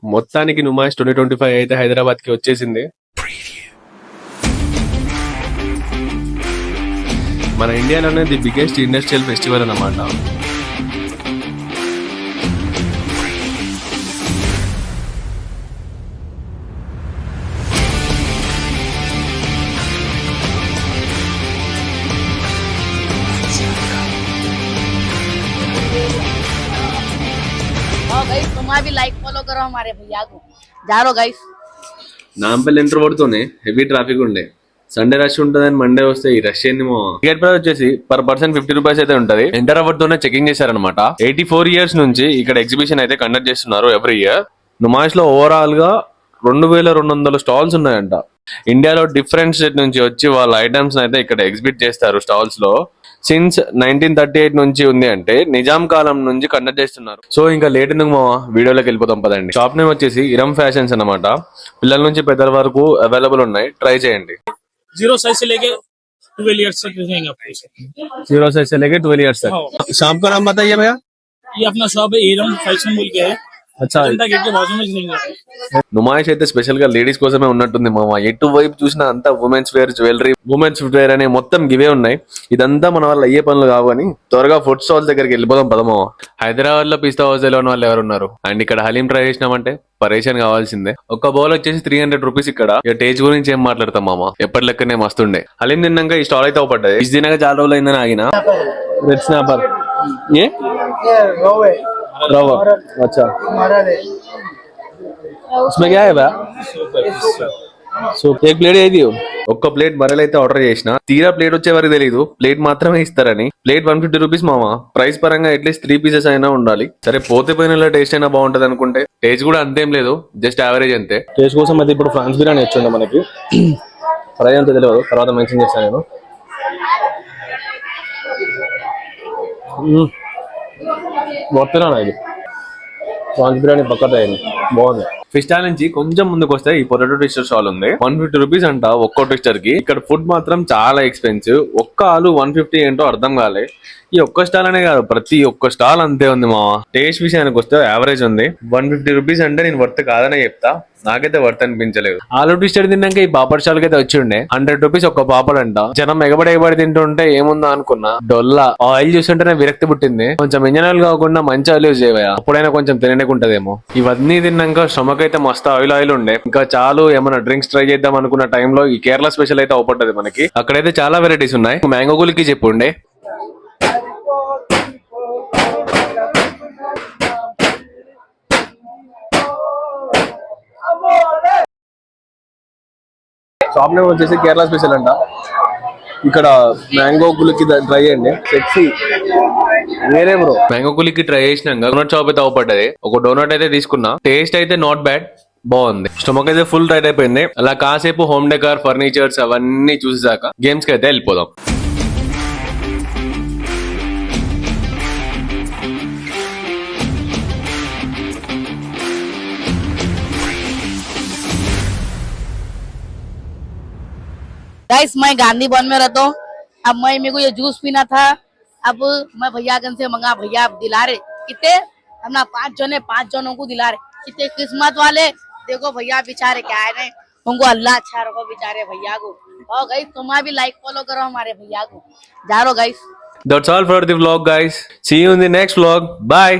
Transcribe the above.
మొత్తానికి నుమాయిష్ 2025 అయితే హైదరాబాద్ కి వచ్చేసింది. మన ఇండియాలోనే ది బిగ్గెస్ట్ ఇండస్ట్రియల్ ఫెస్టివల్ అన్నమాట. भी लाइक फॉलो करो हमारे भैया को जा रो गाइस. నాంపల్లి ఎంటర్ పడుతూనే హెవీ ట్రాఫిక్ ఉండే. సండే రష్ ఉంటదని మండే వస్తే ఈ రష్ ఏంది. టికెట్ ప్రైస్ వచ్చేసి పర్ పర్సన్ 50 రూపీస్ అయితే ఉంటది. ఎంటర్ అవ్వడంతోనే చెకింగ్ చేశారనమాట. 84 ఇయర్స్ నుంచి ఇక్కడ ఎగ్జిబిషన్ అయితే కండక్ట్ చేస్తున్నారు ఎవ్రీ ఇయర్. నుమాయిష్ లో ఓవరాల్ గా 2200 స్టాల్స్ ఉన్నాయంట. ఇండియాలో డిఫరెంట్ స్టేట్ నుంచి వచ్చి వాళ్ళ ఐటమ్స్ అయితే ఇక్కడ ఎగ్జిబిట్ చేస్తారు స్టాల్స్ లో. సిన్స్ 1938 నుంచి ఉంది అంటే నిజాం కాలం నుంచి కండక్ట్ చేస్తున్నారు. సో ఇంకా లేట్ ఎందుకు మా వీడియోలోకి వెళ్ళిపోతాం పదండి. షాప్ నేమ్ వచ్చేసి ఇరమ్ ఫ్యాషన్స్ అన్నమాట. పిల్లల నుంచి పెద్దల వరకు అవైలబుల్ ఉన్నాయి, ట్రై చేయండి. 0 साइज से लेके 12 इयर्स तक रहेंगे आपको. 0 साइज से लेके 12 इयर्स तक. शॉप का नाम बताइए भैया. ये अपना शॉप है इरम फैशन बोल के है. अच्छा, गेट के बाजू में रहेंगे. నుమాయిష్ అయితే స్పెషల్ గా లేడీస్ కోసమే ఉన్నట్టుంది మామ. ఎటు వైపు చూసినా అంతా women's wear jewellery, women's footwear అనే మొత్తం గివే ఉన్నాయి. ఇదంతా మన వల్ల అయ్యే పనులు కావని త్వరగా ఫుడ్ స్టాల్ దగ్గరికి వెళ్ళిపోదాం పదమావ. హైదరాబాద్ లో పిస్తా హౌస్ లో వాళ్ళు ఎవరున్నారు అండ్ ఇక్కడ హలీం ట్రై చేసినామంటే పరేషన్ కావాల్సిందే. ఒక బౌల్ వచ్చేసి 300 రూపీస్. ఇక్కడ ఇక టేస్ట్ గురించి ఏం మాట్లాడతాం మామ, ఎప్పటి లెక్కనే మస్తుండే. హలీం తిన్నాక ఈ స్టాల్ అయితే అవపడ్డది. ఇది తినక చాలా రోజులు అయిందని ఆగిన. రెడ్ స్నాపర్ ఏ रवा. अच्छा, उसमें क्या है सूप. एक प्लेट है. ఒక్క ప్లేట్ బరెలు అయితే ఆర్డర్ చేసిన. తీరా ప్లేట్ వచ్చే వరకు తెలీదు ప్లేట్ మాత్రమే ఇస్తారని. ప్లేట్ 150 రూపీస్ మామ. ప్రైస్ పరంగా అట్లీస్ట్ 3 పీసెస్ అయినా ఉండాలి. సరే పోతే పోయిన టేస్ట్ అయినా బాగుంటది అనుకుంటే టేస్ట్ కూడా అంతేం లేదు, జస్ట్ యావరేజ్ అంతే. టేస్ట్ కోసం అయితే ఇప్పుడు ఫ్రాన్స్ బిర్యానీ వచ్చిండే మనకి. ఫ్రై అంత తెలియదు, తర్వాత మెన్షన్ చేస్తాను నేను. మొత్తం ఇది ప్రాన్స్ బిర్యానీ పక్కన బాగుంది. ఫిష్ స్టాల్ నుంచి కొంచెం ముందుకు వస్తే ఈ పొటాటో ట్విస్టర్ స్టాల్ ఉంది. 150 రూపీస్ అంట ఒక్కో ట్విస్టర్ కి. ఇక్కడ ఫుడ్ మాత్రం చాలా ఎక్స్పెన్సివ్. ఒక్క ఆలు 150 ఏంటో అర్థం కాలే. ఈ ఒక్క స్టాల్ అనే కాదు, ప్రతి ఒక్క స్టాల్ అంతే ఉంది మా. టేస్ట్ విషయానికి వస్తే యావరేజ్ ఉంది. 150 రూపీస్ అంటే నేను వర్త్ కాదనే చెప్తా, నాకైతే వర్త్ అనిపించలేదు. ఆలు ట్విస్టర్ తిన్నాక ఈ పాపడ్ స్టాల్ అయితే వచ్చి ఉండే. 100 రూపీస్ ఒక్క పాపడ్ అంట. జనం ఎగబడి తింటుంటే ఏముందో అనుకున్నా, డొల్లా. ఆయిల్ చూస్తుంటేనే విరక్తి పుట్టింది. కొంచెం ఇంజనీర్ కాకుండా మంచి ఆయిల్ యూజ్ చేయవా, అప్పుడైనా కొంచెం తినకుంటదేమో. ఇవన్నీ తిన్నాక స్టమక్ అయితే మస్తు ఆయిల్ ఉండే. ఇంకా చాలు ఏమైనా డ్రింక్స్ ట్రై చేద్దాం అనుకున్న టైంలో ఈ కేరళ స్పెషల్ అయితే అవపడ్డది మనకి. అక్కడైతే చాలా వెరైటీస్ ఉన్నాయి. మ్యాంగో గులికి చెప్పుండే. షాప్ నేమ్ వచ్చేసి కేరళ స్పెషల్ అంట. ఇక్కడ మ్యాంగో గులికి ట్రై చేయండి, సెక్సీ వేరే బ్రో. మ్యాంగో గులికి ట్రై చేసినాక డోనట్ షాప్ అయితే అవపడ్డది. ఒక డోనట్ అయితే తీసుకున్నా. టేస్ట్ అయితే నాట్ బ్యాడ్, బాగుంది. స్టమక్ అయితే ఫుల్ టైట్ అయిపోయింది. అలా కాసేపు హోమ్ డెకార్, ఫర్నిచర్స్ అవన్నీ చూసేసాక గేమ్స్ కి అయితే వెళ్ళిపోదాం. गाइस मैं गांधी भवन में रहता हूँ. अब मेरे को ये जूस पीना था. अब मैं भैयागन से मंगा. भैया आप दिला रहे कितने? हम 5 जने 5 जनों को दिला रहे. कितने किस्मत वाले. देखो भैया बेचारे क्या है, उनको अल्लाह अच्छा रखो बेचारे भैया को. और गाइस तुम भी लाइक फॉलो करो हमारे भैया को. जा रो guys. That's all for the vlog guys. See you in the next vlog. Bye.